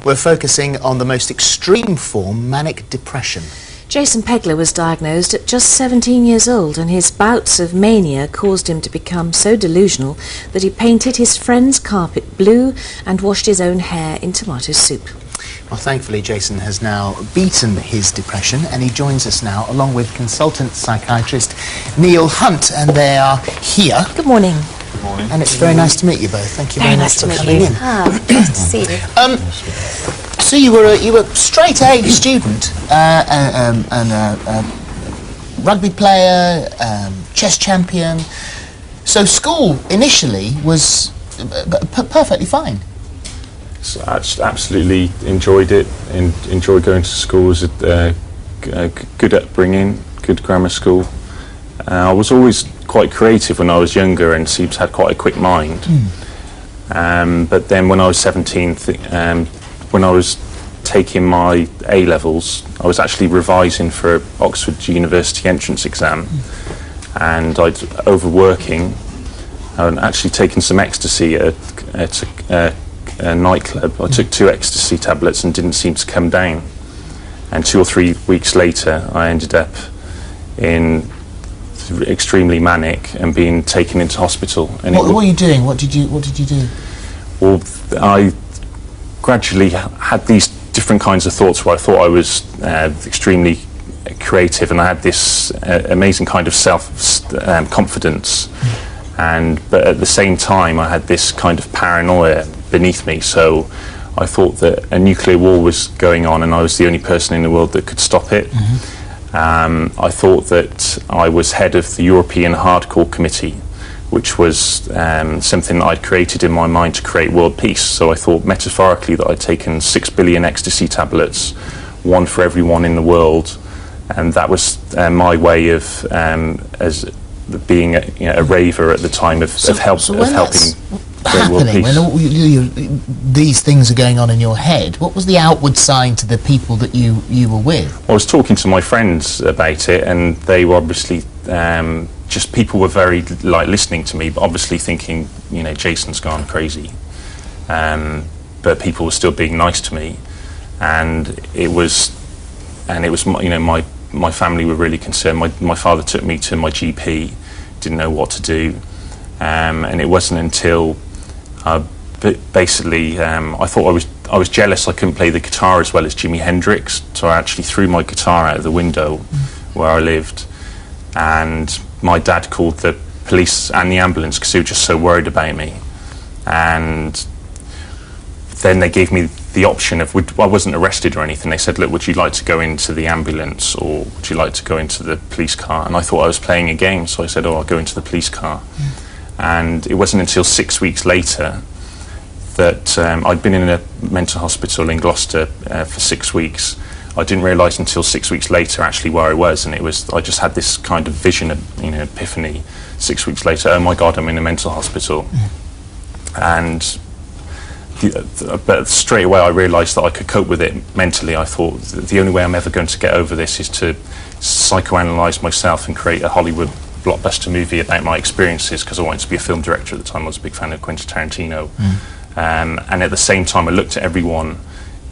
we're focusing on the most extreme form, manic depression. Jason Pegler was diagnosed at just 17 years old, and his bouts of mania caused him to become so delusional that he painted his friend's carpet blue and washed his own hair in tomato soup. Well, thankfully, Jason has now beaten his depression, and he joins us now along with consultant psychiatrist Neil Hunt, and they are here. Good morning. Good morning. And it's very nice to meet you both. Thank you very much for coming in. Nice to see you. So you were a straight A student, and a rugby player, chess champion. So school initially was perfectly fine. So I absolutely enjoyed it. Enjoyed going to school. Was good upbringing, good grammar school. I was always quite creative when I was younger, and seems to have quite a quick mind. But then when I was 17, when I was taking my A-levels, I was actually revising for Oxford University entrance exam, and I'd overworking and actually taken some ecstasy at a nightclub. I took 2 ecstasy tablets and didn't seem to come down, and 2 or 3 weeks later I ended up in extremely manic and being taken into hospital. And what were you doing? What did you do? Well, I gradually had these different kinds of thoughts where I thought I was extremely creative, and I had this amazing kind of self-confidence, but at the same time I had this kind of paranoia beneath me. So I thought that a nuclear war was going on and I was the only person in the world that could stop it. I thought that I was head of the European Hardcore Committee, which was something that I'd created in my mind to create world peace. So I thought metaphorically that I'd taken 6 billion ecstasy tablets, 1 for everyone in the world, and that was my way of as being a raver at the time of helping create world peace. When all these things are going on in your head, what was the outward sign to the people that you were with? I was talking to my friends about it, and they were obviously just people were very listening to me, but obviously thinking, Jason's gone crazy. But people were still being nice to me, and it was my family were really concerned. My father took me to my GP, didn't know what to do, and it wasn't until basically I thought I was jealous I couldn't play the guitar as well as Jimi Hendrix, so I actually threw my guitar out of the window where I lived, and my dad called the police and the ambulance because he was just so worried about me. And then they gave me the option of, I wasn't arrested or anything, they said, look, would you like to go into the ambulance or would you like to go into the police car? And I thought I was playing a game, so I said, I'll go into the police car. And it wasn't until 6 weeks later that I'd been in a mental hospital in Gloucester for 6 weeks. I didn't realise until 6 weeks later actually where I was, and I just had this kind of vision, epiphany 6 weeks later, oh my God, I'm in a mental hospital. And but straight away I realised that I could cope with it mentally. I thought the only way I'm ever going to get over this is to psychoanalyse myself and create a Hollywood blockbuster movie about my experiences, because I wanted to be a film director at the time. I was a big fan of Quentin Tarantino. And at the same time I looked at everyone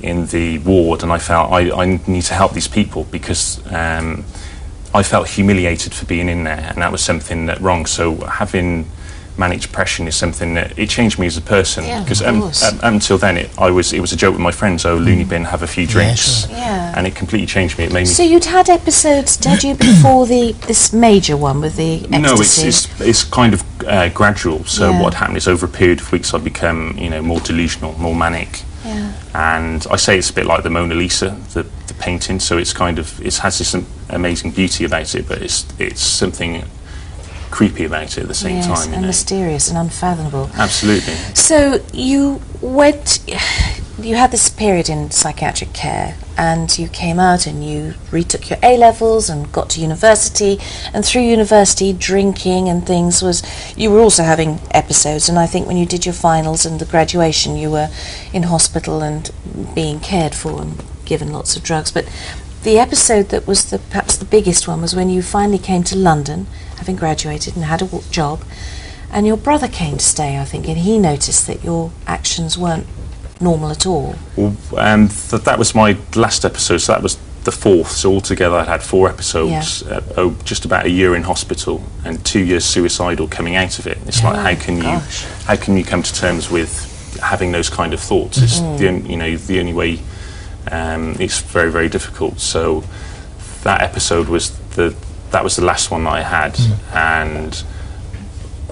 in the ward and I felt I need to help these people, because I felt humiliated for being in there, and that was something that wrong. So having manic depression is something that it changed me as a person, because until then it was a joke with my friends. Oh, loony bin, have a few drinks, and it completely changed me. It made me. So you'd had episodes, had you, before this major one with the ecstasy? No, it's kind of gradual. So what happened is over a period of weeks I'd become more delusional, more manic. And I say it's a bit like the Mona Lisa, the painting. So it's kind of, it has this amazing beauty about it, but it's something creepy about it at the same time. And mysterious and unfathomable. Absolutely. So you had this period in psychiatric care, and you came out and you retook your A-levels and got to university, and through university drinking and things you were also having episodes, and I think when you did your finals and the graduation you were in hospital and being cared for and given lots of drugs. But the episode that was perhaps the biggest one was when you finally came to London, having graduated and had a job, and your brother came to stay, I think, and he noticed that your actions weren't normal at all? Well, that was my last episode, so that was the 4th. So altogether I had 4 episodes, just about a year in hospital and 2 years suicidal coming out of it. It's like, how can you come to terms with having those kind of thoughts? It's the only way. It's very, very difficult. So that episode was the last one that I had, and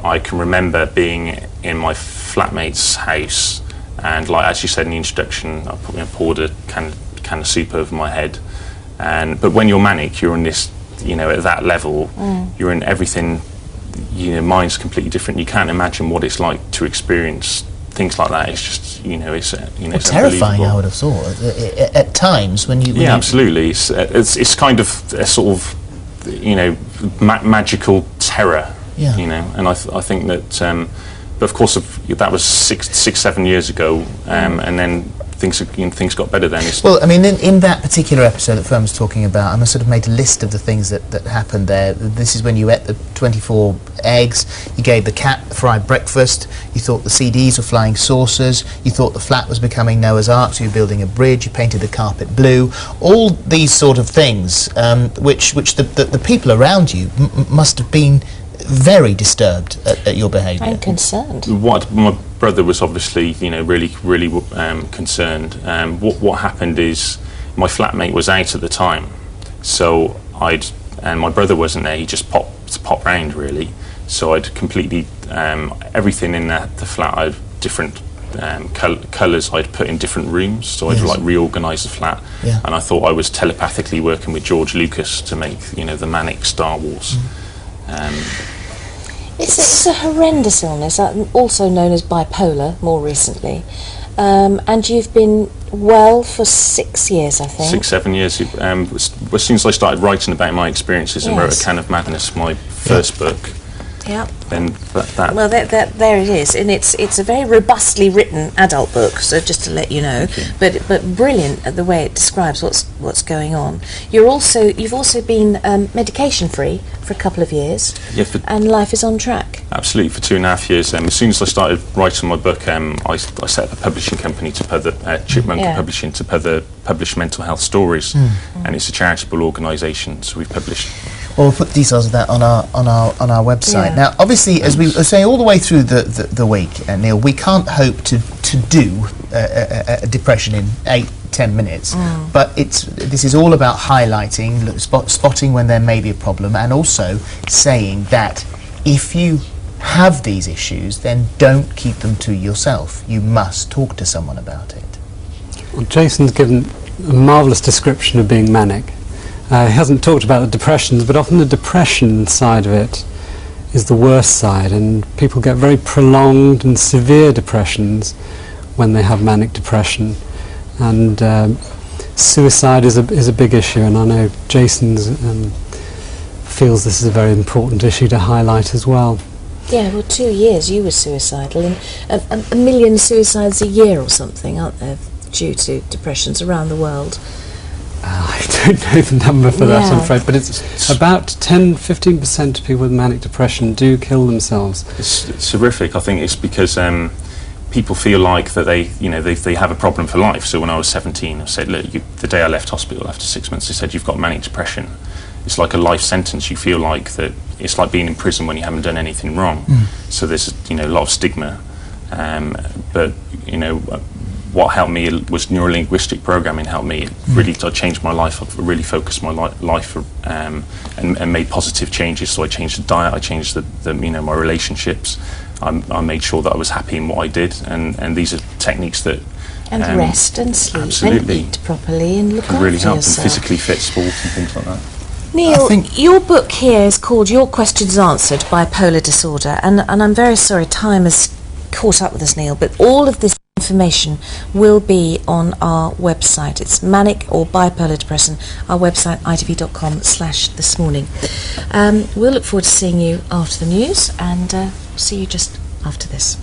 I can remember being in my flatmate's house, and like as you said in the introduction, I poured a can of soup over my head. But when you're manic, you're in this, at that level, you're in everything. Mind's completely different. You can't imagine what it's like to experience things like that. It's just, it's terrifying. I would have thought at times when you. Absolutely. It's kind of a sort of, magical terror. Yeah. And I think that, but of course, that was 6-7 years ago, and then things got better then. Well, I mean, in that particular episode that Fern was talking about, I sort of made a list of the things that happened there. This is when you ate the 24 eggs, you gave the cat a fried breakfast, you thought the CDs were flying saucers, you thought the flat was becoming Noah's Ark, so you were building a bridge, you painted the carpet blue, all these sort of things, which the people around you must have been very disturbed at your behaviour. I'm concerned. My brother was obviously, really concerned. What happened is my flatmate was out at the time, so and my brother wasn't there. He just popped round really. So I'd completely everything in the flat. I had different colours I'd put in different rooms. So I'd reorganise the flat, and I thought I was telepathically working with George Lucas to make the manic Star Wars. It's a horrendous illness, also known as bipolar, more recently. And you've been well for 6 years, I think. 6-7 years. As soon as I started writing about my experiences and wrote A Can of Madness, my first book, Yeah. then that. Well, there it is, and it's a very robustly written adult book. So just to let you know, but brilliant at the way it describes what's going on. You've also been medication free for a couple of years, and life is on track. Absolutely, for 2.5 years. As soon as I started writing my book, I set up a publishing company to Chipmunkapublishing to publish mental health stories, and it's a charitable organisation. So we've published. Well, we'll put details of that on our website. Yeah. Now, obviously, as we were saying all the way through the week, Neil, we can't hope to do a depression in 8-10 minutes. But this is all about highlighting, spotting when there may be a problem, and also saying that if you have these issues, then don't keep them to yourself. You must talk to someone about it. Well, Jason's given a marvellous description of being manic. He hasn't talked about the depressions, but often the depression side of it is the worst side, and people get very prolonged and severe depressions when they have manic depression. And suicide is a big issue, and I know Jason feels this is a very important issue to highlight as well. Yeah, well, 2 years you were suicidal, and a million suicides a year or something, aren't there, due to depressions around the world? I don't know the number for that, I'm afraid, but it's about 10-15% of people with manic depression do kill themselves. It's horrific. I think it's because people feel like that they have a problem for life. So when I was 17, I said, look, the day I left hospital after 6 months, they said, you've got manic depression. It's like a life sentence. You feel like that. It's like being in prison when you haven't done anything wrong. So there's a lot of stigma. But what helped me was neurolinguistic programming. Helped me really. I changed my life. I really focused my life and made positive changes. So I changed the diet. I changed my relationships. I made sure that I was happy in what I did. And these are techniques that. And rest and sleep absolutely. and eat properly and look after really help yourself. And physically fit sports and things like that. Neil, your book here is called Your Questions Answered, Bipolar Disorder, and I'm very sorry time has caught up with us, Neil, but all of this information will be on our website. It's manic or bipolar depression, our website itv.com/thismorning. We'll look forward to seeing you after the news, and see you just after this.